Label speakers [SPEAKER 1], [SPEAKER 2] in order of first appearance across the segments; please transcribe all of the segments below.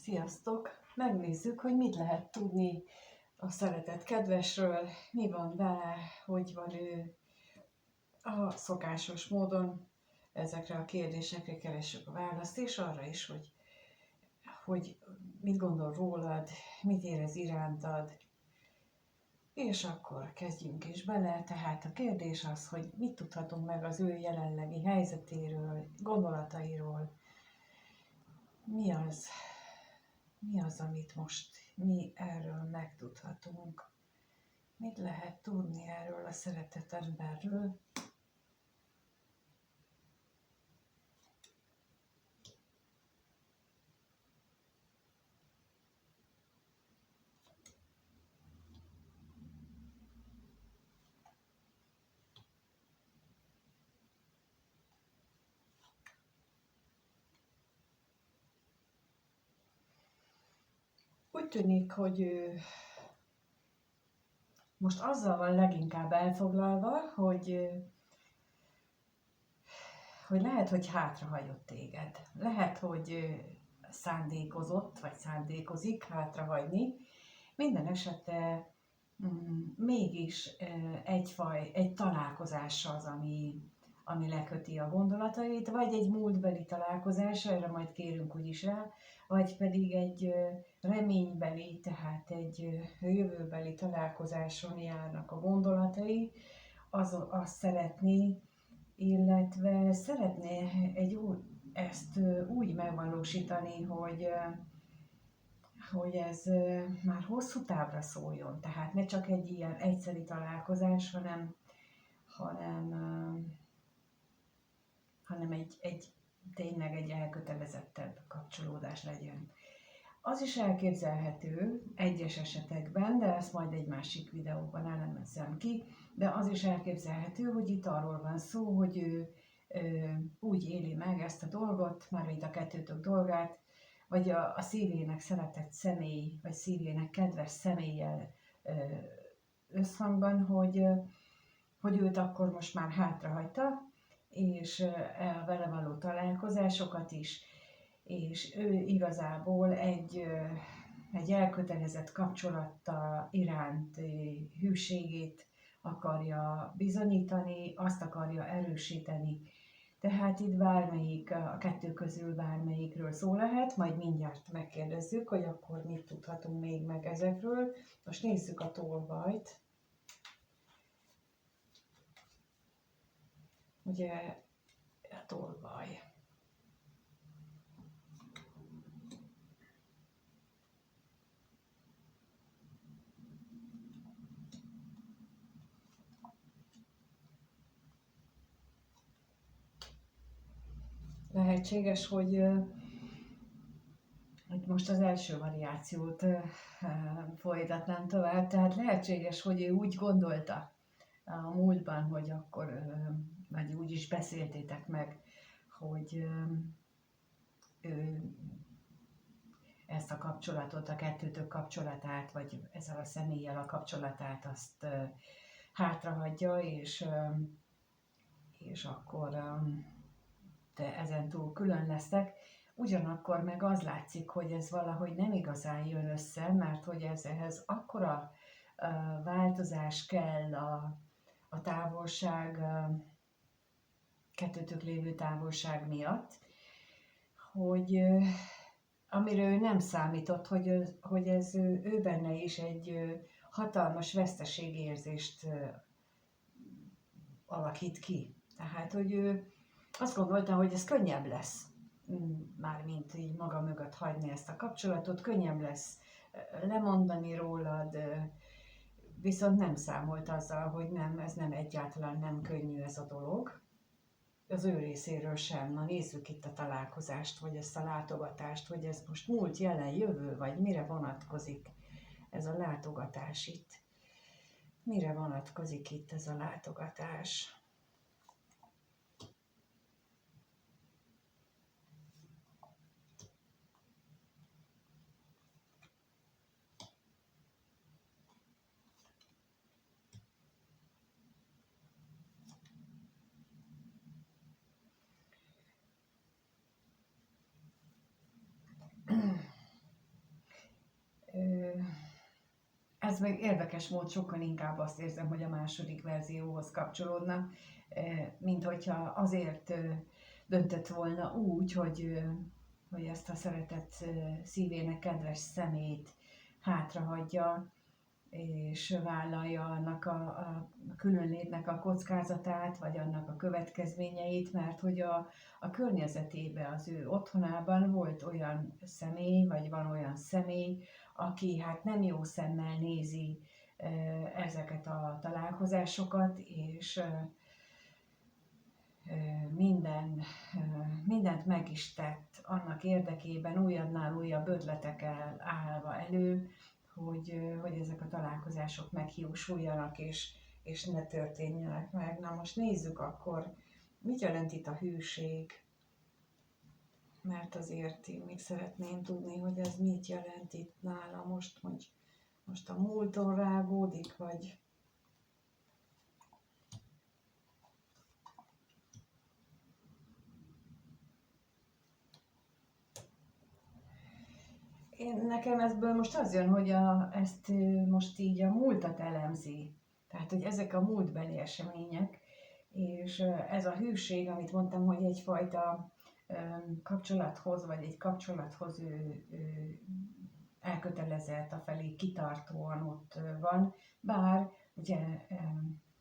[SPEAKER 1] Sziasztok! Megnézzük, hogy mit lehet tudni a szeretett kedvesről, mi van vele, hogy van ő. A szokásos módon ezekre a kérdésekre keressük a választ, és arra is, hogy mit gondol rólad, mit érez irántad. És akkor kezdjünk is bele. Tehát a kérdés az, hogy mit tudhatunk meg az ő jelenlegi helyzetéről, gondolatairól. Mi az, amit most mi erről megtudhatunk? Mit lehet tudni erről a szeretett emberről? Úgy tűnik, hogy ő most azzal van leginkább elfoglalva, hogy lehet, hogy hátrahagyott téged. Lehet, hogy szándékozott, vagy szándékozik hátrahagyni. Minden esetre mégis egy találkozás az, ami leköti a gondolatait, vagy egy múltbeli találkozás, erre majd kérünk úgyis rá, vagy pedig egy reménybeli, tehát egy jövőbeli találkozáson járnak a gondolatai, azt szeretné, illetve szeretné ezt úgy megvalósítani, hogy ez már hosszú távra szóljon. Tehát ne csak egy ilyen egyszeri találkozás, hanem tényleg egy elkötelezettebb kapcsolódás legyen. Az is elképzelhető egyes esetekben, de ezt majd egy másik videóban elemezem ki, de az is elképzelhető, hogy itt arról van szó, hogy ő úgy éli meg ezt a dolgot, mármint a kettőtök dolgát, vagy a szívének szeretett személy, vagy szívének kedves személlyel összhangban, hogy őt akkor most már hátrahagyta, és vele való találkozásokat is, és ő igazából egy elkötelezett kapcsolata iránt hűségét akarja bizonyítani, azt akarja erősíteni. Tehát itt a kettő közül bármelyikről szó lehet, majd mindjárt megkérdezzük, hogy akkor mit tudhatunk még meg ezekről. Most nézzük a tolvajt. Ugye a tolvaj. Lehetséges, hogy most az első variációt folytatnám tovább, tehát lehetséges, hogy ő úgy gondolta a múltban, hogy akkor, vagy úgy is beszéltétek meg, hogy ő ezt a kapcsolatot, a kettőtök kapcsolatát, vagy ezzel a személlyel a kapcsolatát azt hátrahagyja, és akkor te ezentúl külön lesztek. Ugyanakkor meg az látszik, hogy ez valahogy nem igazán jön össze, mert hogy ehhez akkora változás kell a távolság, kettőtök lévő távolság miatt, hogy amiről ő nem számított, hogy ez ő benne is egy hatalmas veszteségérzést alakít ki. Tehát, hogy ő azt gondolta, hogy ez könnyebb lesz, mármint így maga mögött hagyni ezt a kapcsolatot, könnyebb lesz lemondani rólad, viszont nem számolt azzal, hogy ez nem egyáltalán nem könnyű ez a dolog. Az ő részéről sem. Na nézzük itt a találkozást, vagy ezt a látogatást, hogy ez most múlt, jelen, jövő, vagy mire vonatkozik ez a látogatás itt. Mire vonatkozik itt ez a látogatás? ez meg érdekes mód, sokkal inkább azt érzem, hogy a második verzióhoz kapcsolódnak, mint hogyha azért döntött volna úgy, hogy ezt a szeretett szívének kedves szemét hátrahagyja, és vállalja annak a különlétnek a kockázatát, vagy annak a következményeit, mert hogy a környezetében, az ő otthonában volt olyan személy, vagy van olyan személy, aki hát nem jó szemmel nézi ezeket a találkozásokat, és mindent meg is tett annak érdekében, újabbnál újabb ötletekkel állva elő, hogy ezek a találkozások meghiúsuljanak, és ne történjenek meg. Na most nézzük akkor, mit jelent itt a hűség, mert azért én még szeretném tudni, hogy ez mit jelent itt nála most, hogy most a múlton rágódik, vagy... Nekem ebből most az jön, hogy ezt most így a múltat elemzi. Tehát, hogy ezek a múltbeli események, és ez a hűség, amit mondtam, hogy egyfajta kapcsolathoz, vagy egy kapcsolathoz ő elkötelezett, afelé kitartóan ott van, bár ugye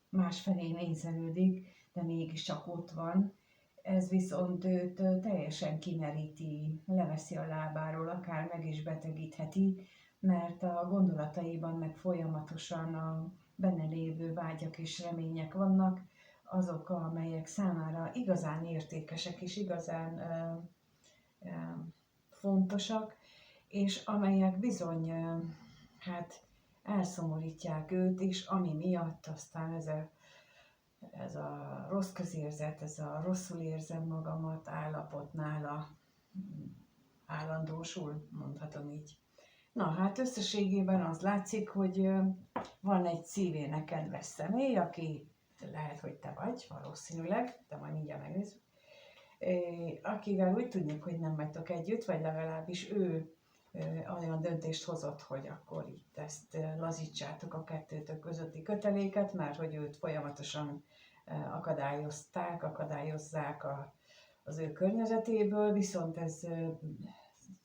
[SPEAKER 1] másfelé nézelődik, de mégiscsak ott van. Ez viszont őt teljesen kimeríti, leveszi a lábáról, akár meg is betegítheti, mert a gondolataiban meg folyamatosan a benne lévő vágyak és remények vannak, azok, amelyek számára igazán értékesek és igazán fontosak, és amelyek bizony hát elszomorítják őt is, ami miatt aztán ez a rossz közérzet, ez a rosszul érzem magamat állapot nála állandósul, mondhatom így. Na hát összességében az látszik, hogy van egy szívének kedves személy, aki lehet, hogy te vagy, valószínűleg, de majd mindjárt megnézzük, akivel úgy tudjuk, hogy nem vagytok együtt, vagy legalábbis ő olyan döntést hozott, hogy akkor itt ezt lazítsátok a kettőtök közötti köteléket, mert hogy őt folyamatosan akadályozzák az ő környezetéből, viszont ez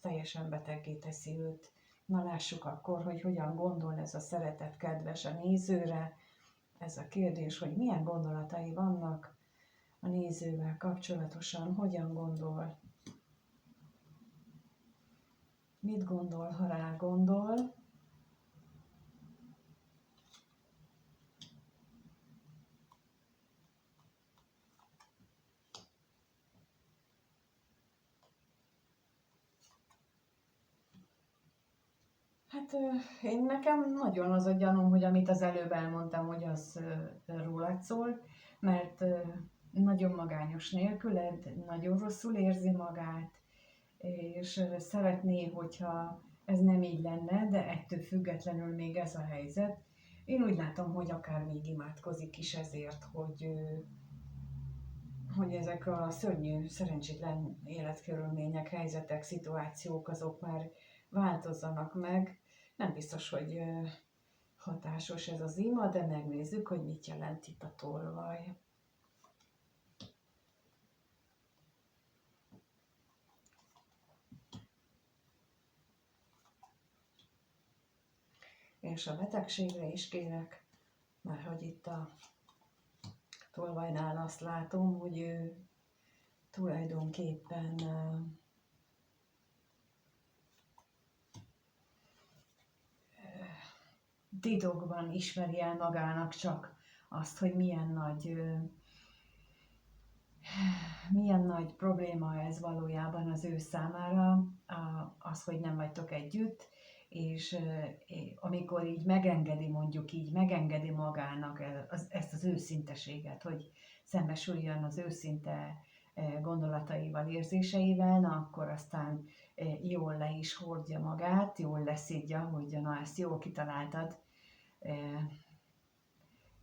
[SPEAKER 1] teljesen beteggé teszi őt. Na lássuk akkor, hogy hogyan gondol ez a szeretett kedves a nézőre. Ez a kérdés, hogy milyen gondolatai vannak a nézővel kapcsolatosan, hogyan gondol, mit gondol, ha rá gondol. Hát nekem nagyon az a gyanúm, hogy amit az előbb elmondtam, hogy az rólad szól, mert nagyon magányos nélküled, nagyon rosszul érzi magát, és szeretné, hogyha ez nem így lenne, de ettől függetlenül még ez a helyzet. Én úgy látom, hogy akár még imádkozik is ezért, hogy ezek a szörnyű, szerencsétlen életkörülmények, helyzetek, szituációk, azok már változzanak meg. Nem biztos, hogy hatásos ez az ima, de megnézzük, hogy mit jelent itt a tolvaj. És a betegségre is kérek, mert hogy itt a tolvajnál azt látom, hogy ő tulajdonképpen titokban ismeri el magának csak azt, hogy milyen nagy probléma ez valójában az ő számára, az, hogy nem vagytok együtt, és amikor így megengedi, mondjuk így, megengedi magának ezt az őszinteséget, hogy szembesüljön az őszinte gondolataival, érzéseivel, na akkor aztán jól le is hordja magát, jól leszidja, hogy na ezt jól kitaláltad,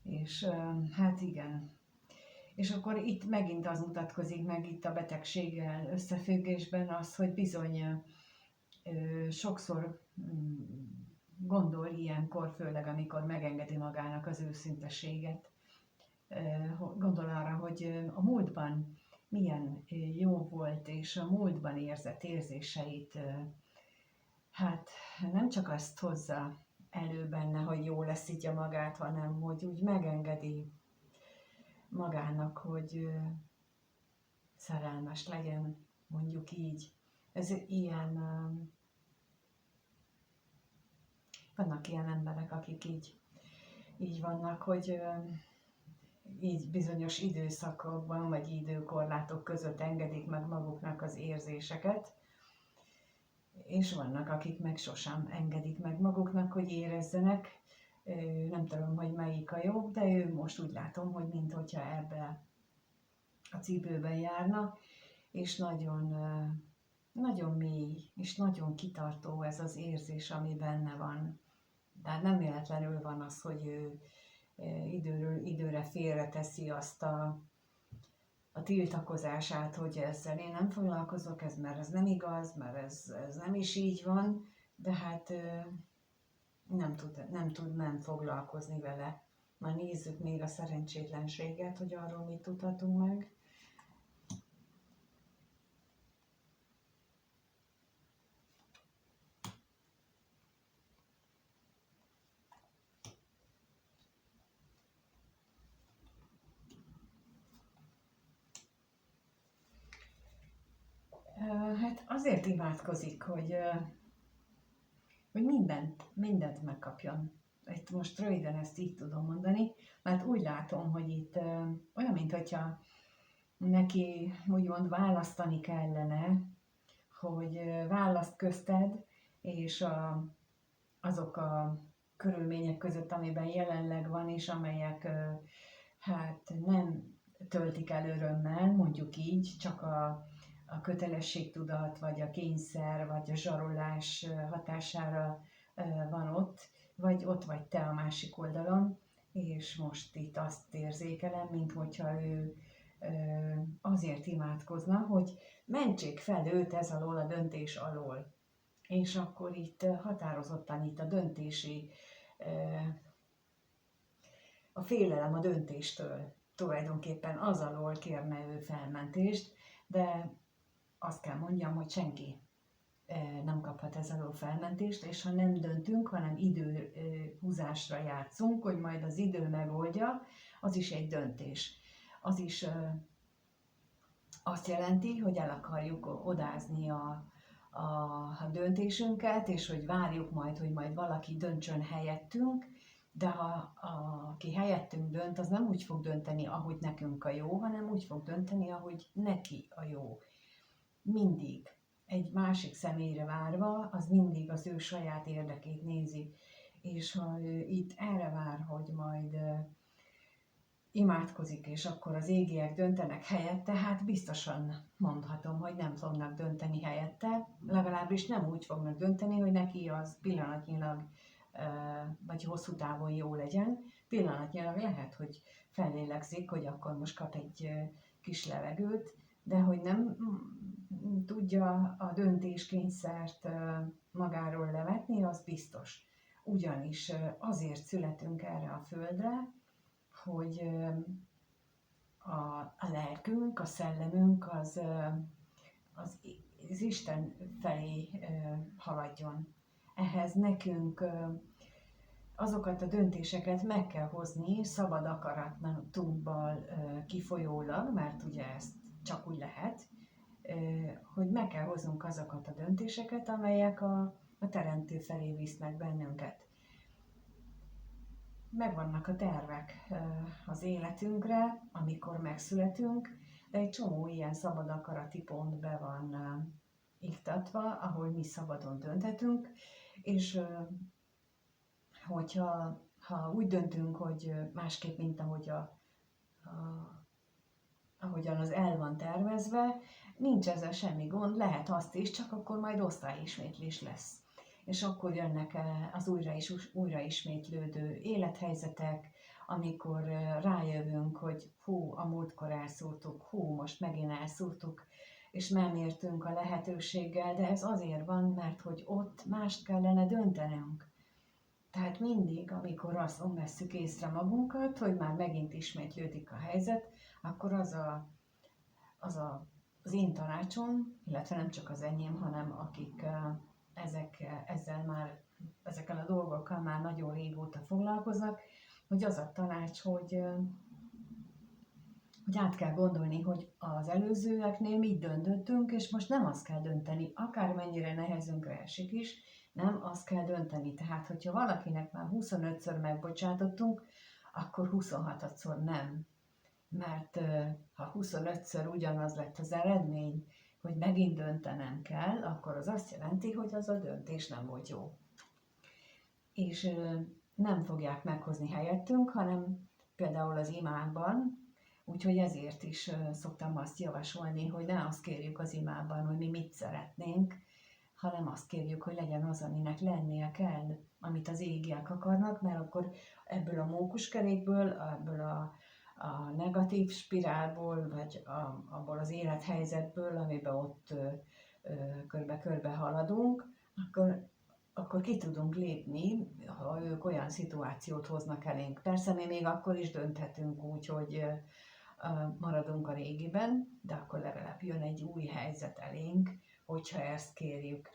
[SPEAKER 1] és hát igen. És akkor itt megint az mutatkozik meg itt a betegséggel összefüggésben az, hogy bizony sokszor gondol ilyenkor, főleg amikor megengedi magának az őszinteséget. Gondol arra, hogy a múltban milyen jó volt, és a múltban érzett érzéseit, hát nem csak azt hozza elő benne, hogy jól leszítja magát, hanem hogy úgy megengedi magának, hogy szerelmes legyen, mondjuk így. Ez ilyen, vannak ilyen emberek, akik így vannak, hogy így bizonyos időszakokban, vagy időkorlátok között engedik meg maguknak az érzéseket, és vannak, akik meg sosem engedik meg maguknak, hogy érezzenek. Nem tudom, hogy melyik a jobb, de ő most úgy látom, hogy minthogyha ebbe a cipőben járna, és nagyon, nagyon mély, és nagyon kitartó ez az érzés, ami benne van. Tehát nem véletlenül van az, hogy ő időről időre félreteszi azt a tiltakozását, hogy ezzel én nem foglalkozok, mert ez nem igaz, mert ez nem is így van, de hát nem tud nem foglalkozni vele. Na nézzük még a szerencsétlenséget, hogy arról mit tudhatunk meg. Hát azért imádkozik, hogy mindent megkapjon. Itt most röviden ezt így tudom mondani, mert úgy látom, hogy itt olyan, mintha neki úgymond választani kellene, hogy választ közted, és azok a körülmények között, amiben jelenleg van, és amelyek hát nem töltik el örömmel, mondjuk így, csak a kötelességtudat, vagy a kényszer, vagy a zsarolás hatására van ott, vagy ott vagy te a másik oldalon, és most itt azt érzékelem, mint hogyha ő azért imádkozna, hogy mentsék fel őt ez alól, a döntés alól. És akkor itt határozottan itt a döntési, a félelem a döntéstől tulajdonképpen az alól kérne ő felmentést, de azt kell mondjam, hogy senki nem kaphat ez alól felmentést, és ha nem döntünk, hanem időhúzásra játszunk, hogy majd az idő megoldja, az is egy döntés. Az is azt jelenti, hogy el akarjuk odázni a döntésünket, és hogy várjuk majd, hogy majd valaki döntsön helyettünk, de ha aki helyettünk dönt, az nem úgy fog dönteni, ahogy nekünk a jó, hanem úgy fog dönteni, ahogy neki a jó. Mindig egy másik személyre várva, az mindig az ő saját érdekét nézi. És ha ő itt erre vár, hogy majd imádkozik, és akkor az égiek döntenek helyette, hát biztosan mondhatom, hogy nem fognak dönteni helyette, legalábbis nem úgy fognak dönteni, hogy neki az pillanatnyilag vagy hosszú távon jó legyen. Pillanatnyilag lehet, hogy fellélegzik, hogy akkor most kap egy kis levegőt, de hogy nem tudja a döntéskényszert magáról levetni, az biztos. Ugyanis azért születünk erre a földre, hogy a lelkünk, a szellemünk az Isten felé haladjon. Ehhez nekünk azokat a döntéseket meg kell hozni szabad akaratunkból kifolyólag, mert ugye ezt csak úgy lehet, hogy meg kell hoznunk azokat a döntéseket, amelyek a Teremtő felé visznek bennünket. Megvannak a tervek az életünkre, amikor megszületünk, de egy csomó ilyen szabad akarati pont be van iktatva, ahol mi szabadon dönthetünk, és ha úgy döntünk, hogy másképp, mint ahogyan az el van tervezve, nincs ezzel semmi gond, lehet azt is, csak akkor majd osztályismétlés lesz. És akkor jönnek az újra ismétlődő élethelyzetek, amikor rájövünk, hogy hú, a múltkor elszúrtuk, hú, most megint elszúrtuk, és nem értünk a lehetőséggel, de ez azért van, mert hogy ott mást kellene döntenünk. Tehát mindig, amikor azon vesszük észre magunkat, hogy már megint ismétlődik a helyzet, akkor az én tanácsom, illetve nem csak az enyém, hanem akik ezekkel a dolgokkal már nagyon régóta foglalkoznak, hogy az a tanács, hogy át kell gondolni, hogy az előzőeknél mit döntöttünk, és most nem azt kell dönteni, akármennyire nehezünkre esik is, nem azt kell dönteni. Tehát, hogyha valakinek már 25-ször megbocsátottunk, akkor 26-szor nem. Mert ha 25-ször ugyanaz lett az eredmény, hogy megint döntenem kell, akkor az azt jelenti, hogy az a döntés nem volt jó. És nem fogják meghozni helyettünk, hanem például az imában, úgyhogy ezért is szoktam azt javasolni, hogy ne azt kérjük az imában, hogy mi mit szeretnénk, hanem azt kérjük, hogy legyen az, aminek lennie kell, amit az égiek akarnak, mert akkor ebből a mókuskerékből, ebből a negatív spirálból, vagy abból az élethelyzetből, amiben ott körbe-körbe haladunk, akkor ki tudunk lépni, ha ők olyan szituációt hoznak elénk. Persze mi még akkor is dönthetünk úgy, hogy maradunk a régiben, de akkor legalább jön egy új helyzet elénk, hogyha ezt kérjük.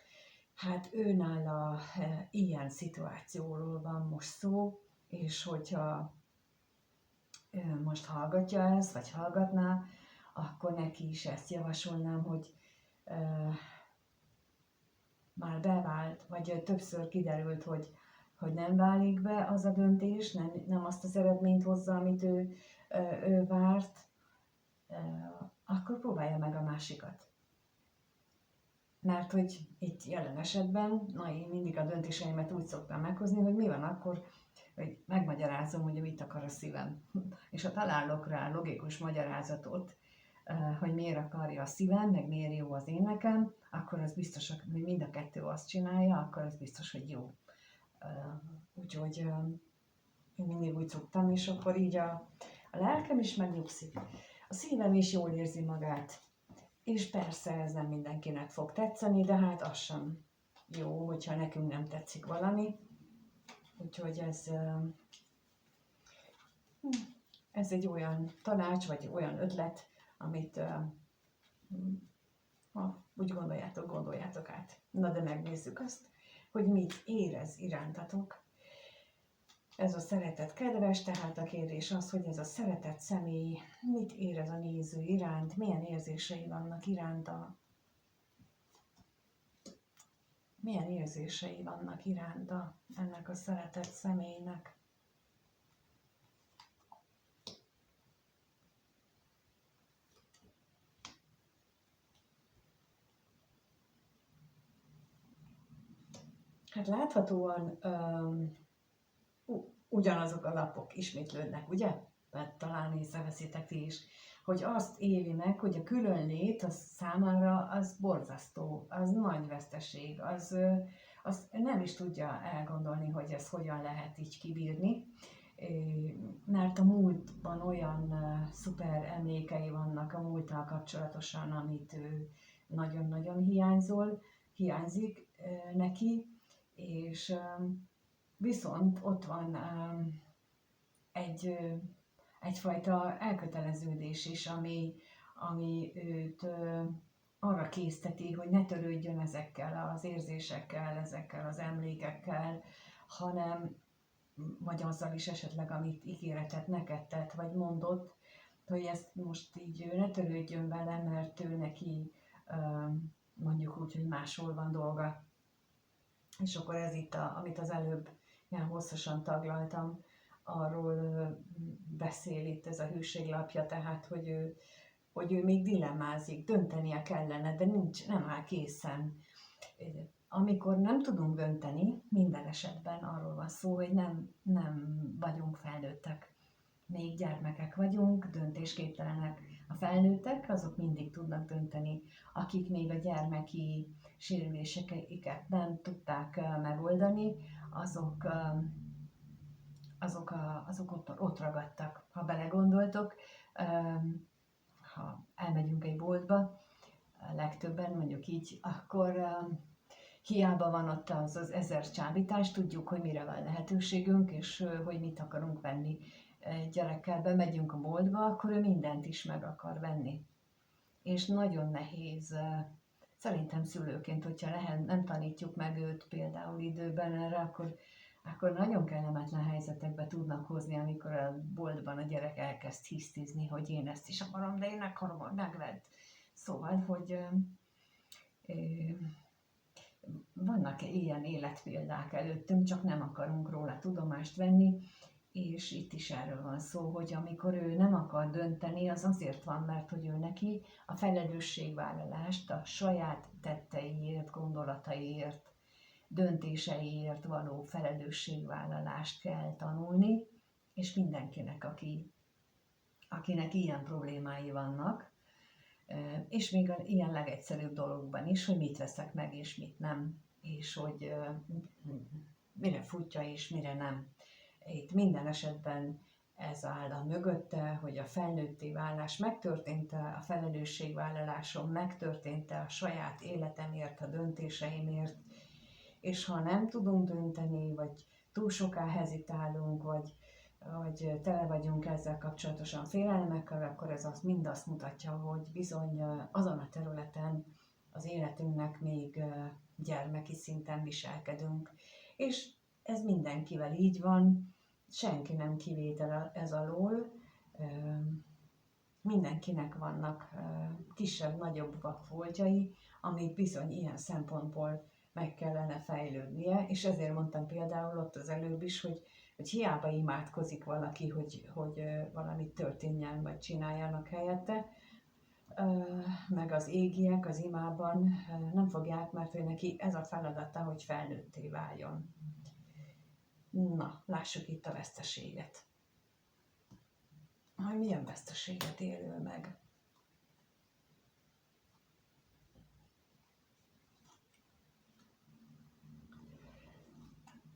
[SPEAKER 1] Hát őnála ilyen szituációról van most szó, és hogyha most hallgatja ezt, vagy hallgatná, akkor neki is ezt javasolnám, hogy már bevált, vagy többször kiderült, hogy nem válik be az a döntés, nem azt az eredményt hozza, amit ő várt, akkor próbálja meg a másikat. Mert hogy itt jelen esetben, én mindig a döntéseimet úgy szoktam meghozni, hogy mi van akkor, hogy megmagyarázom, hogy mit akar a szívem. És ha találok rá logikus magyarázatot, hogy miért akarja a szívem, meg miért jó az én nekem, akkor az biztos, hogy mind a kettő azt csinálja, akkor az biztos, hogy jó. Úgyhogy én mindig úgy szoktam, és akkor így a lelkem is megnyugszik. A szívem is jól érzi magát. És persze ez nem mindenkinek fog tetszeni, de hát az sem jó, hogyha nekünk nem tetszik valami. Úgyhogy ez egy olyan tanács, vagy olyan ötlet, amit ha úgy gondoljátok át. Na de megnézzük azt, hogy mit érez irántatok. Ez a szeretett kedves, tehát a kérdés az, hogy ez a szeretett személy mit érez a néző iránt, milyen érzései vannak iránta. Milyen érzései vannak iránta ennek a szeretett személynek. Hát láthatóan ugyanazok a lapok ismétlődnek, ugye? Mert talán észreveszitek ti is, hogy azt éli meg, hogy a különlét az számára az borzasztó, az nagy veszteség, az nem is tudja elgondolni, hogy ezt hogyan lehet így kibírni, mert a múltban olyan szuper emlékei vannak a múlttal kapcsolatosan, amit nagyon-nagyon hiányzik neki, és viszont ott van egyfajta elköteleződés is, ami őt arra készteti, hogy ne törődjön ezekkel az érzésekkel, ezekkel az emlékekkel, hanem vagy azzal is esetleg, amit ígéretet neked tett, vagy mondott, hogy ezt most így ne törődjön vele, mert ő neki mondjuk úgy, hogy máshol van dolga. És akkor ez itt, amit az előbb ilyen hosszasan taglaltam, arról beszél itt ez a hűséglapja, tehát, hogy ő még dilemmázik, döntenie kellene, de nem áll készen. Amikor nem tudunk dönteni, minden esetben arról van szó, hogy nem vagyunk felnőttek. Még gyermekek vagyunk, döntésképtelenek. A felnőttek, azok mindig tudnak dönteni. Akik még a gyermeki sérüléseiket nem tudták megoldani, azok ott ragadtak. Ha belegondoltok, ha elmegyünk egy boltba, legtöbben mondjuk így, akkor hiába van ott az 1000 csábítás, tudjuk, hogy mire van lehetőségünk, és hogy mit akarunk venni. Egy gyerekkel bemegyünk a boltba, akkor ő mindent is meg akar venni. És nagyon nehéz, szerintem szülőként, hogyha nem tanítjuk meg őt például időben erre, akkor nagyon kellemetlen helyzetekbe tudnak hozni, amikor a boltban a gyerek elkezd hisztizni, hogy én ezt is akarom, de én akarom, hogy megvedd. Szóval, hogy vannak ilyen életpéldák előttünk, csak nem akarunk róla tudomást venni, és itt is erről van szó, hogy amikor ő nem akar dönteni, az azért van, mert hogy ő neki a felelősségvállalást a saját tetteiért, gondolataiért, döntéseiért való felelősségvállalást kell tanulni, és mindenkinek, akinek ilyen problémái vannak, és még ilyen legegyszerűbb dologban is, hogy mit veszek meg és mit nem, és hogy mire futja és mire nem. Itt minden esetben ez áll a mögötte, hogy a felnőtté válás megtörtént-e, a felelősségvállalásom megtörtént-e a saját életemért, a döntéseimért, és ha nem tudunk dönteni, vagy túl soká hezitálunk, vagy tele vagyunk ezzel kapcsolatosan félelmekkel, akkor ez mind azt mutatja, hogy bizony azon a területen az életünknek még gyermeki szinten viselkedünk. És ez mindenkivel így van, senki nem kivétel ez alól, mindenkinek vannak kisebb-nagyobb vakfoltjai, amik bizony ilyen szempontból meg kellene fejlődnie, és ezért mondtam például ott az előbb is, hogy hiába imádkozik valaki, hogy valamit történjen, vagy csináljanak helyette, meg az égiek az imában nem fogják, mert ő neki ez a feladata, hogy felnőtté váljon. Na, lássuk itt a veszteséget. Hogy milyen veszteséget élő meg.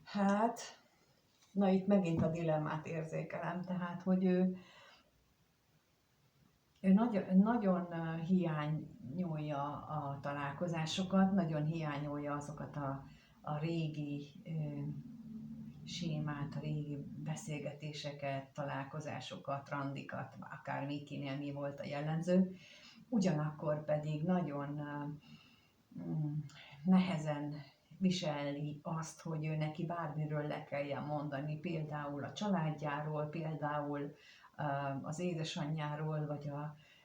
[SPEAKER 1] Hát, na itt megint a dilemmát érzékelem, tehát, hogy ő nagyon hiányolja a találkozásokat, nagyon hiányolja azokat a régi sémát, a régi beszélgetéseket, találkozásokat, randikat, akár Mikinél mi volt a jellemző. Ugyanakkor pedig nagyon nehezen viseli azt, hogy ő neki bármiről le kelljen mondani, például a családjáról, például az édesanyjáról, vagy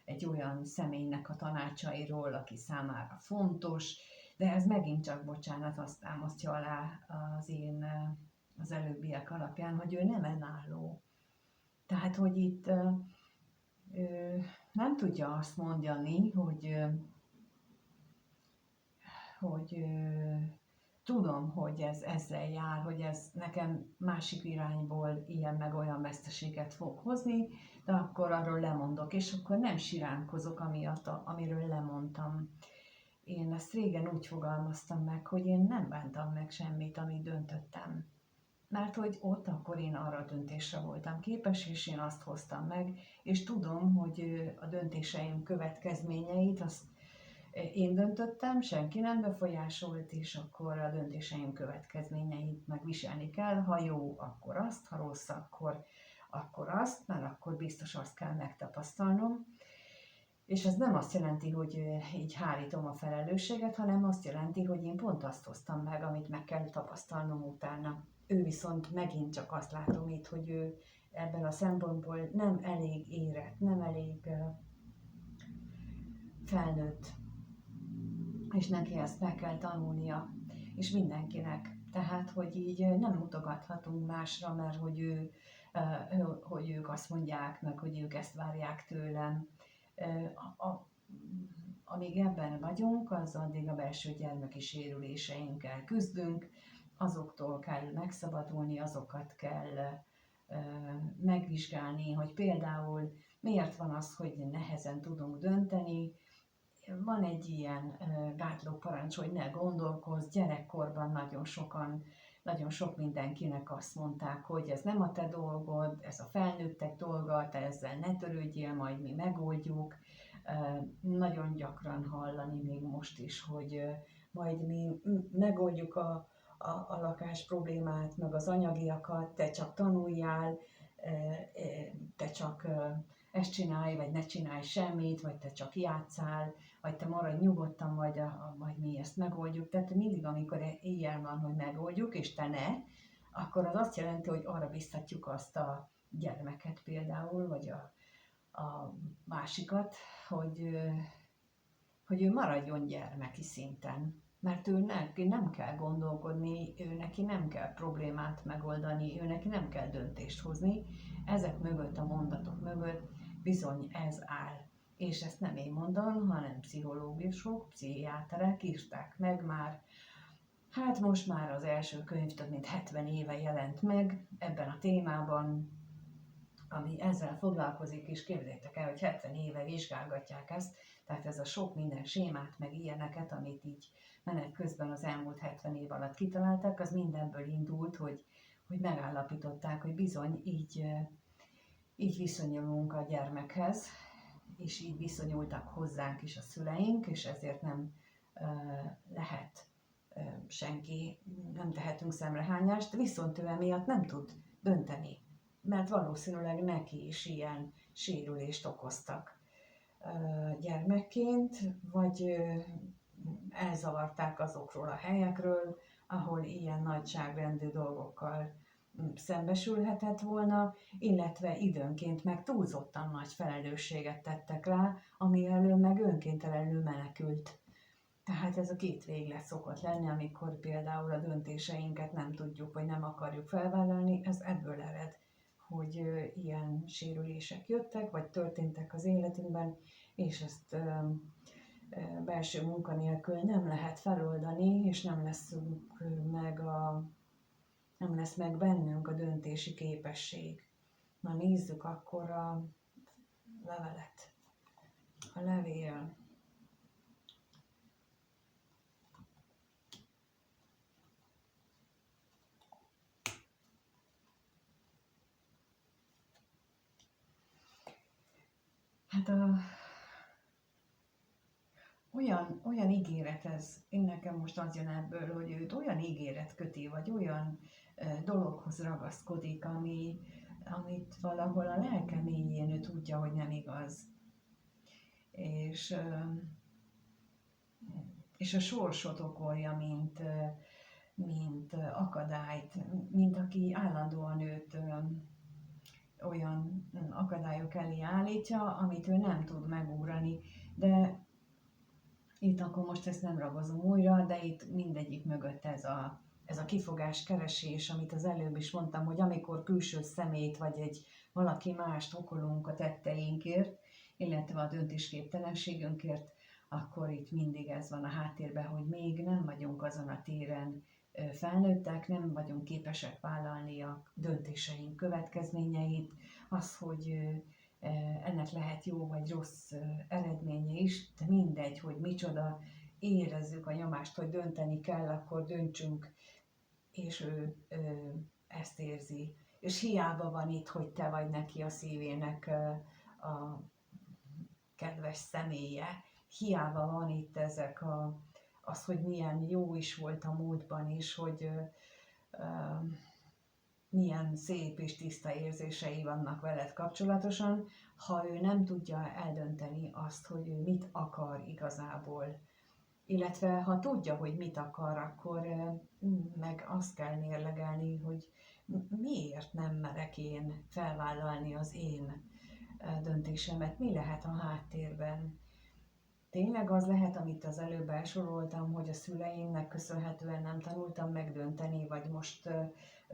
[SPEAKER 1] egy olyan személynek a tanácsairól, aki számára fontos, de ez megint csak, bocsánat, azt támasztja alá az előbbiek alapján, hogy ő nem önálló. Tehát, hogy itt nem tudja azt mondani, hogy tudom, hogy ez ezzel jár, hogy ez nekem másik irányból ilyen meg olyan veszteséget fog hozni, de akkor arról lemondok, és akkor nem siránkozok amiatt, amiről lemondtam. Én ezt régen úgy fogalmaztam meg, hogy én nem bántam meg semmit, amit döntöttem. Mert hogy ott akkor én arra a döntésre voltam képes, és én azt hoztam meg, és tudom, hogy a döntéseim következményeit azt én döntöttem, senki nem befolyásolt, és akkor a döntéseim következményeit megviselni kell. Ha jó, akkor azt, ha rossz, akkor azt, mert akkor biztos azt kell megtapasztalnom. És ez nem azt jelenti, hogy így hárítom a felelősséget, hanem azt jelenti, hogy én pont azt hoztam meg, amit meg kell tapasztalnom utána. Ő viszont megint csak azt látom itt, hogy ő ebben a szempontból nem elég érett, nem elég felnőtt, és neki ezt meg kell tanulnia, és mindenkinek. Tehát, hogy így nem mutogathatunk másra, mert hogy ők azt mondják, meg hogy ők ezt várják tőlem. Amíg ebben vagyunk, az addig a belső gyermeki sérüléseinkkel küzdünk, azoktól kell megszabadulni, azokat kell megvizsgálni, hogy például miért van az, hogy nehezen tudunk dönteni. Van egy ilyen gátló parancs, hogy ne gondolkozz, gyerekkorban nagyon sok mindenkinek azt mondták, hogy ez nem a te dolgod, ez a felnőttek dolga, te ezzel ne törődjél, majd mi megoldjuk. Nagyon gyakran hallani még most is, majd mi megoldjuk a lakás problémát, meg az anyagiakat, te csak tanuljál, te csak ezt csinálj, vagy ne csinálj semmit, vagy te csak játszál, vagy te maradj nyugodtan, majd mi ezt megoldjuk. Tehát mindig, amikor ilyen van, hogy megoldjuk, és te ne, akkor az azt jelenti, hogy arra biztatjuk azt a gyermeket például, vagy a másikat, hogy ő maradjon gyermeki szinten. Mert ő neki nem kell gondolkodni, ő neki nem kell problémát megoldani, ő neki nem kell döntést hozni. Ezek mögött, a mondatok mögött bizony ez áll. És ezt nem én mondom, hanem pszichológusok, pszichiáterek írták meg már. Hát most már az első könyv több mint 70 éve jelent meg ebben a témában, ami ezzel foglalkozik, és képzeljétek el, hogy 70 éve vizsgálgatják ezt, tehát ez a sok minden sémát, meg ilyeneket, amit így menet közben az elmúlt 70 év alatt kitaláltak, az mindenből indult, hogy megállapították, hogy bizony így viszonyulunk a gyermekhez, és így viszonyultak hozzánk is a szüleink, és ezért nem lehet senki, nem tehetünk szemrehányást, viszont ő emiatt nem tud dönteni, mert valószínűleg neki is ilyen sérülést okoztak gyermekként, vagy elzavarták azokról a helyekről, ahol ilyen nagyságrendű dolgokkal szembesülhetett volna, illetve időnként meg túlzottan nagy felelősséget tettek rá, ami elől meg önkéntelenül menekült. Tehát ez a két véglet szokott lenni, amikor például a döntéseinket nem tudjuk, vagy nem akarjuk felvállalni, ez ebből ered, hogy ilyen sérülések jöttek, vagy történtek az életünkben, és ezt belső munka nélkül nem lehet feloldani, és nem lesz meg bennünk a döntési képesség. Na nézzük akkor a levelet. A levél. Hát olyan ígéret ez, én nekem most az jön ebből, hogy őt olyan ígéret köti, vagy olyan dologhoz ragaszkodik, amit valahol a lelke mélyén ő tudja, hogy nem igaz. És a sorsot okolja, mint akadályt, mint aki állandóan őt olyan akadályok elé állítja, amit ő nem tud megugrani. De itt akkor most ezt nem ragozom újra, de itt mindegyik mögött ez a kifogás keresés, amit az előbb is mondtam, hogy amikor külső szemét vagy valaki mást okolunk a tetteinkért, illetve a döntésképtelenségünkért, akkor itt mindig ez van a háttérben, hogy még nem vagyunk azon a téren felnőttek, nem vagyunk képesek vállalni a döntéseink következményeit, az, hogy ennek lehet jó vagy rossz eredménye is, de mindegy, hogy micsoda, érezzük a nyomást, hogy dönteni kell, akkor döntsünk, és ő ezt érzi. És hiába van itt, hogy te vagy neki a szívének a kedves személye, hiába van itt az, hogy milyen jó is volt a múltban is, hogy milyen szép és tiszta érzései vannak veled kapcsolatosan, ha ő nem tudja eldönteni azt, hogy ő mit akar igazából. Illetve ha tudja, hogy mit akar, akkor meg azt kell mérlegelni, hogy miért nem merek én felvállalni az én döntésemet, mi lehet a háttérben. Tényleg az lehet, amit az előbb elsoroltam, hogy a szüleimnek köszönhetően nem tanultam megdönteni, vagy most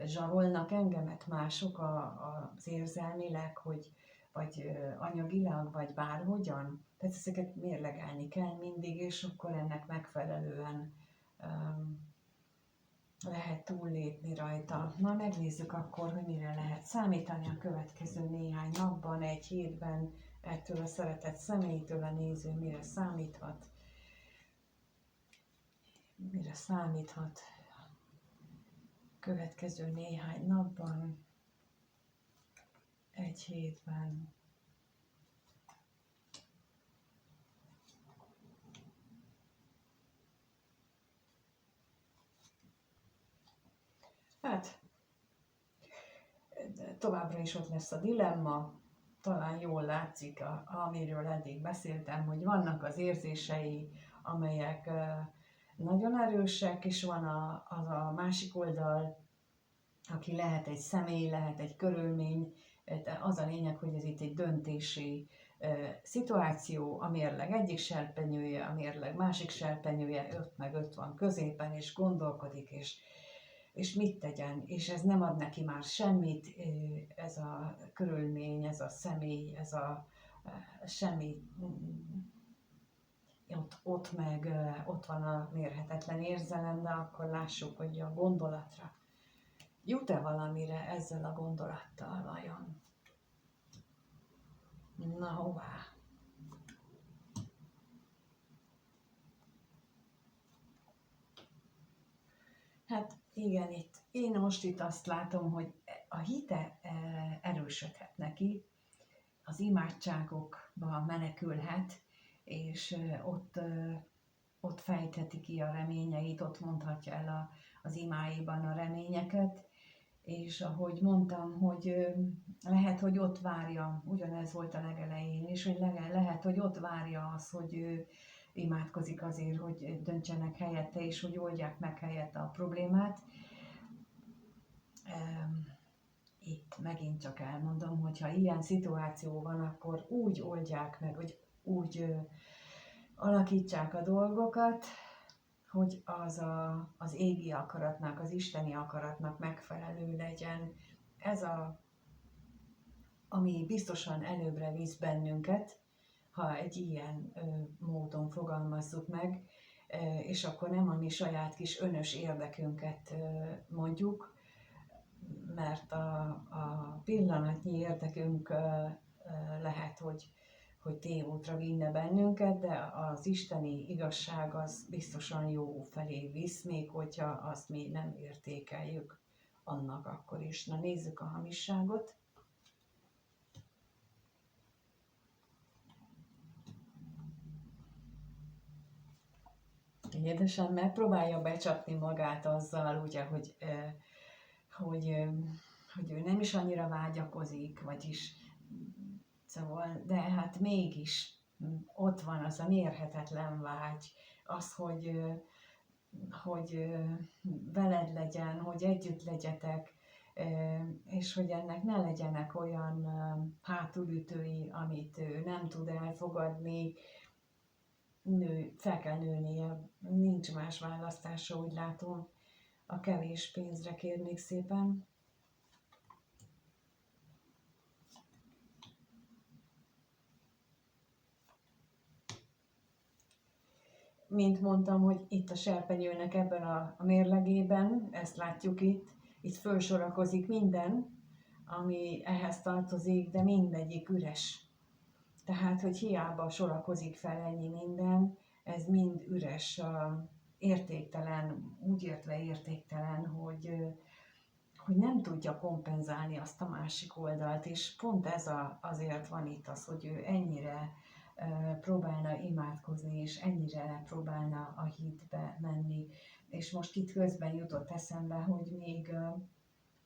[SPEAKER 1] zsarolnak engemet mások az érzelmileg, vagy anyagilag, vagy bárhogyan. Tehát ezeket mérlegelni kell mindig, és akkor ennek megfelelően lehet túllépni rajta. Na, megnézzük akkor, hogy mire lehet számítani a következő néhány napban, egy hétben, ettől a szeretett személytől a néző mire számíthat következő néhány napban, egy hétben. továbbra is ott lesz a dilemma, talán jól látszik, amiről eddig beszéltem, hogy vannak az érzései, amelyek nagyon erősek, és van az a másik oldal, aki lehet egy személy, lehet egy körülmény, de az a lényeg, hogy ez itt egy döntési szituáció, a mérleg egyik serpenyője, a mérleg másik serpenyője, 5 meg 5 van középen, és gondolkodik, és mit tegyen, és ez nem ad neki már semmit, ez a körülmény, ez a személy, ez a semmi, ott van a mérhetetlen érzelem, de akkor lássuk, hogy a gondolatra jut-e valamire ezzel a gondolattal vajon? Na hová? Hát igen, én most itt azt látom, hogy a hite erősödhet neki, az imádságokba menekülhet, és ott fejtheti ki a reményeit, ott mondhatja el az imáiban a reményeket, és ahogy mondtam, hogy lehet, hogy ott várja, ugyanez volt a legelején is, hogy lehet, hogy ott várja az, hogy ő imádkozik azért, hogy döntsenek helyette, és hogy oldják meg helyette a problémát. Itt megint csak elmondom, hogy ha ilyen szituáció van, akkor úgy oldják meg, hogy úgy alakítsák a dolgokat, hogy az égi akaratnak, az isteni akaratnak megfelelő legyen. Ez ami biztosan előbbre visz bennünket, ha egy ilyen módon fogalmazzuk meg, és akkor nem a mi saját kis önös érdekünket mondjuk, mert a pillanatnyi érdekünk lehet, hogy tévútra vinne bennünket, de az isteni igazság az biztosan jó felé visz, még hogyha azt mi nem értékeljük annak akkor is. Na nézzük a hamisságot. Édesem megpróbálja becsapni magát azzal, ugye, hogy ő nem is annyira vágyakozik, vagyis szóval, de hát mégis ott van az a mérhetetlen vágy, az, hogy veled legyen, hogy együtt legyetek, és hogy ennek ne legyenek olyan hátulütői, amit ő nem tud elfogadni, fel kell nőnie, nincs más választása, úgy látom, a kevés pénzre kérnék szépen. Mint mondtam, hogy itt a serpenyőnek ebben a mérlegében, ezt látjuk itt fölsorakozik minden, ami ehhez tartozik, de mindegyik üres. Tehát, hogy hiába sorakozik fel ennyi minden, ez mind üres, értéktelen, úgy értve értéktelen, hogy nem tudja kompenzálni azt a másik oldalt, és pont ez azért van itt az, hogy ő ennyire próbálna imádkozni, és ennyire próbálna a hitbe menni. És most itt közben jutott eszembe, hogy még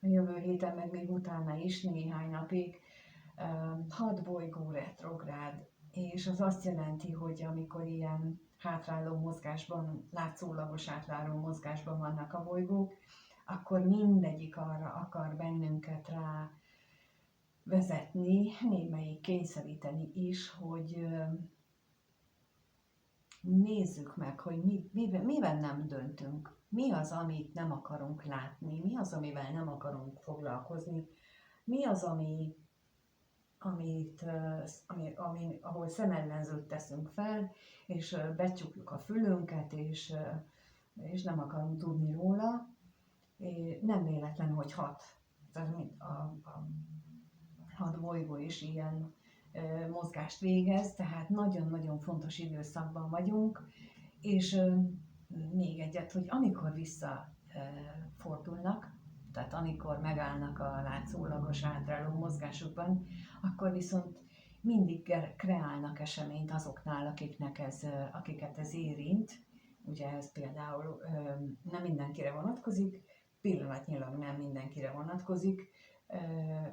[SPEAKER 1] a jövő héten, meg még utána is néhány napig 6 bolygó retrográd, és az azt jelenti, hogy amikor ilyen hátráló mozgásban, látszólagos hátráló mozgásban vannak a bolygók, akkor mindegyik arra akar bennünket rá vezetni, némelyik kényszeríteni is, hogy nézzük meg, hogy mivel nem döntünk, mi az, amit nem akarunk látni, mi az, amivel nem akarunk foglalkozni, mi az, ahol szemellenzőt teszünk fel, és becsukjuk a fülünket, és nem akarunk tudni róla. Nem véletlen, hogy 6. Tehát a 6 bolygó is ilyen mozgást végez, tehát nagyon-nagyon fontos időszakban vagyunk, és még egyet, hogy amikor visszafordulnak, tehát amikor megállnak a látszólagos hátráló mozgásukban, akkor viszont mindig kreálnak eseményt azoknál, akiket ez érint. Ugye ez például nem mindenkire vonatkozik, pillanatnyilag nem mindenkire vonatkozik,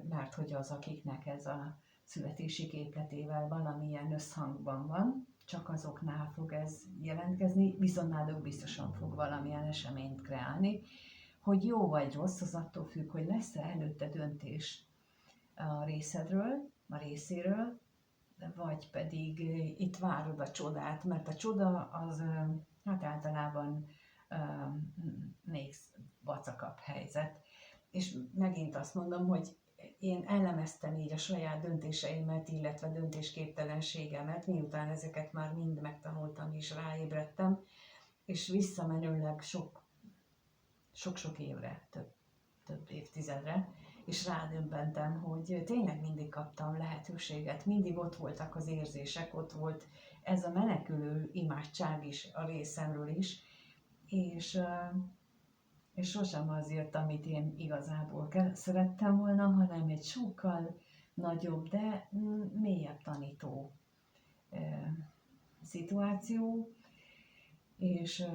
[SPEAKER 1] mert hogy az, akiknek ez a születési képletével valamilyen összhangban van, csak azoknál fog ez jelentkezni, viszont náluk biztosan fog valamilyen eseményt kreálni. Hogy jó vagy rossz, az attól függ, hogy lesz-e előtte döntés a részéről, vagy pedig itt várod a csodát, mert a csoda az hát általában még vacakabb helyzet. És megint azt mondom, hogy én elemeztem így a saját döntéseimet, illetve döntésképtelenségemet, miután ezeket már mind megtanultam és ráébredtem, és visszamenőleg sok-sok évre, több évtizedre, és rádöbbentem, hogy tényleg mindig kaptam lehetőséget, mindig ott voltak az érzések, ott volt ez a menekülő imádság is a részemről is, és sosem az jött, amit én igazából szerettem volna, hanem egy sokkal nagyobb, de mélyebb tanító szituáció, és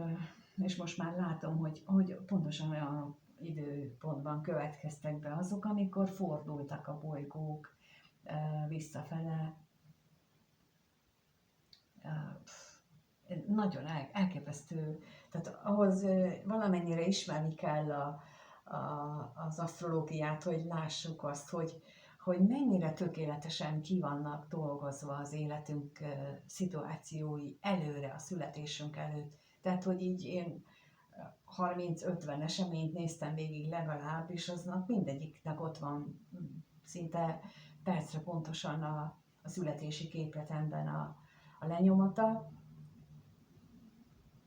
[SPEAKER 1] most már látom, hogy pontosan olyan időpontban következtek be azok, amikor fordultak a bolygók visszafele. Nagyon elképesztő, tehát ahhoz valamennyire ismerni kell az asztrológiát, hogy lássuk azt, hogy mennyire tökéletesen ki vannak dolgozva az életünk szituációi előre, a születésünk előtt. Tehát, hogy így én 30-50 eseményt néztem végig legalább, és aznak mindegyiknek ott van szinte percre pontosan a születési képletemben a lenyomata,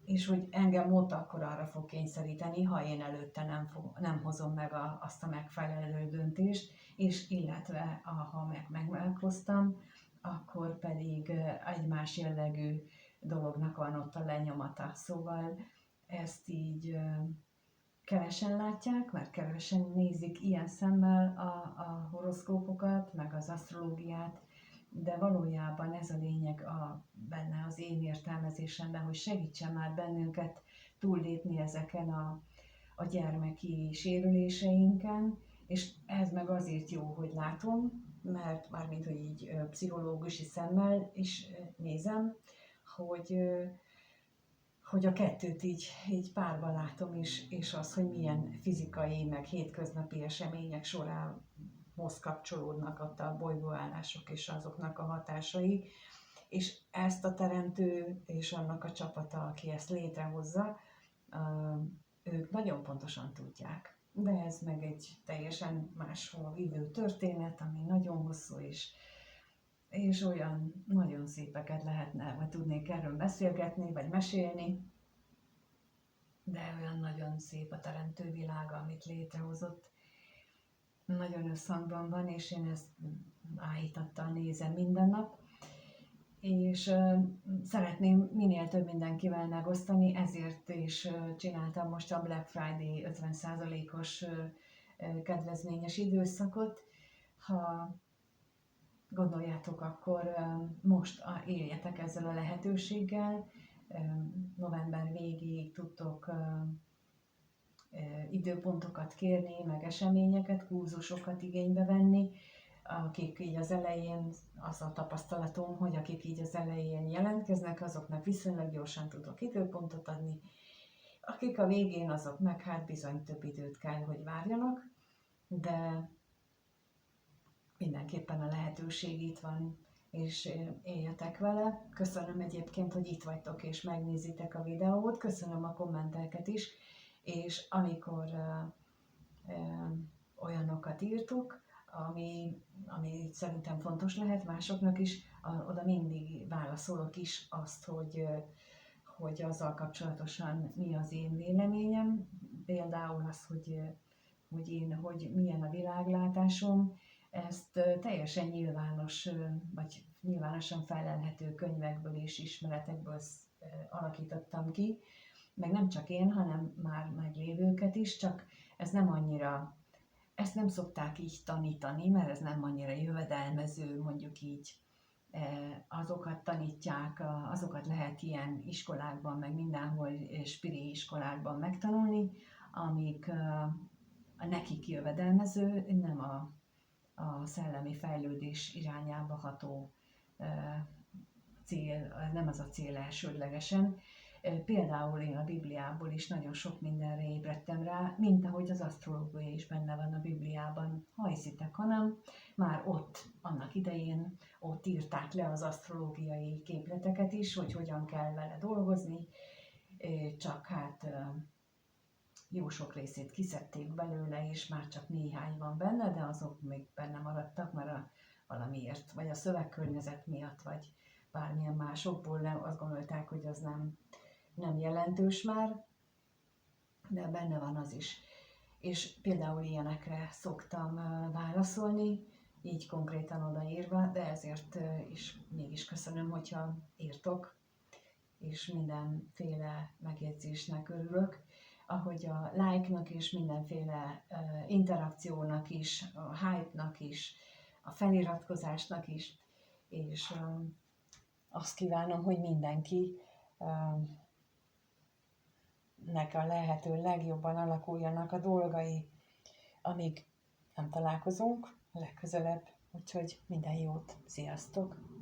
[SPEAKER 1] és hogy engem ott akkor arra fog kényszeríteni, ha én előtte nem hozom meg azt a megfelelő döntést, és illetve ha meghoztam, akkor pedig egy más jellegű dolognak van ott a lenyomata. Szóval ezt így kevesen látják, mert kevesen nézik ilyen szemmel a horoszkópokat, meg az asztrológiát, de valójában ez a lényeg benne az én értelmezésemben, hogy segítsen már bennünket túllépni ezeken a gyermeki sérüléseinken, és ez meg azért jó, hogy látom, mert mármint, hogy így pszichológusi szemmel is nézem, hogy a kettőt így párban látom, és az, hogy milyen fizikai, meg hétköznapi események sorához kapcsolódnak ott a bolygóállások és azoknak a hatásai, és ezt a teremtő és annak a csapata, aki ezt létrehozza, ők nagyon pontosan tudják. De ez meg egy teljesen máshol vívő történet, ami nagyon hosszú, és olyan nagyon szépeket lehetne, vagy tudnék erről beszélgetni, vagy mesélni, de olyan nagyon szép a teremtő világa, amit létrehozott. Nagyon összhangban van, és én ezt áhítattal nézem minden nap, és szeretném minél több mindenkivel megosztani, ezért is csináltam most a Black Friday 50%-os kedvezményes időszakot. Ha gondoljátok, akkor most éljetek ezzel a lehetőséggel. November végéig tudtok időpontokat kérni, meg eseményeket, kurzusokat igénybe venni, akik így az elején, az a tapasztalatom, hogy akik így az elején jelentkeznek, azoknak viszonylag gyorsan tudok időpontot adni, akik a végén, azok meg hát bizony több időt kell, hogy várjanak, de mindenképpen a lehetőség itt van, és éljetek vele. Köszönöm egyébként, hogy itt vagytok és megnézitek a videót, köszönöm a kommenteket is, és amikor olyanokat írtok, ami szerintem fontos lehet másoknak is, oda mindig válaszolok is azt, hogy azzal kapcsolatosan mi az én véleményem, például az, hogy milyen a világlátásom, ezt teljesen nyilvánosan felelhető könyvekből és ismeretekből alakítottam ki, meg nem csak én, hanem már meglévőket is, csak ez nem annyira, ezt nem szokták így tanítani, mert ez nem annyira jövedelmező, mondjuk így. Azokat tanítják, azokat lehet ilyen iskolákban, meg mindenhol spiri iskolákban megtanulni, nekik jövedelmező, nem a szellemi fejlődés irányába ható cél, nem az a cél elsődlegesen. Például én a Bibliából is nagyon sok mindenre ébredtem rá, mint ahogy az asztrológia is benne van a Bibliában. Ha hiszitek, hanem már ott, annak idején, ott írták le az asztrológiai képleteket is, hogy hogyan kell vele dolgozni, csak hát jó sok részét kiszedték belőle, és már csak néhány van benne, de azok még benne maradtak, mert valamiért, vagy a szövegkörnyezet miatt, vagy bármilyen másokból nem, azt gondolták, hogy az nem jelentős már, de benne van az is. És például ilyenekre szoktam válaszolni, így konkrétan odaírva, de ezért is mégis köszönöm, hogyha írtok, és mindenféle megjegyzésnek örülök, ahogy a like-nak és mindenféle interakciónak is, a hype-nak is, a feliratkozásnak is, és azt kívánom, hogy mindenki nek a lehető legjobban alakuljanak a dolgai, amíg nem találkozunk legközelebb. Úgyhogy minden jót, sziasztok!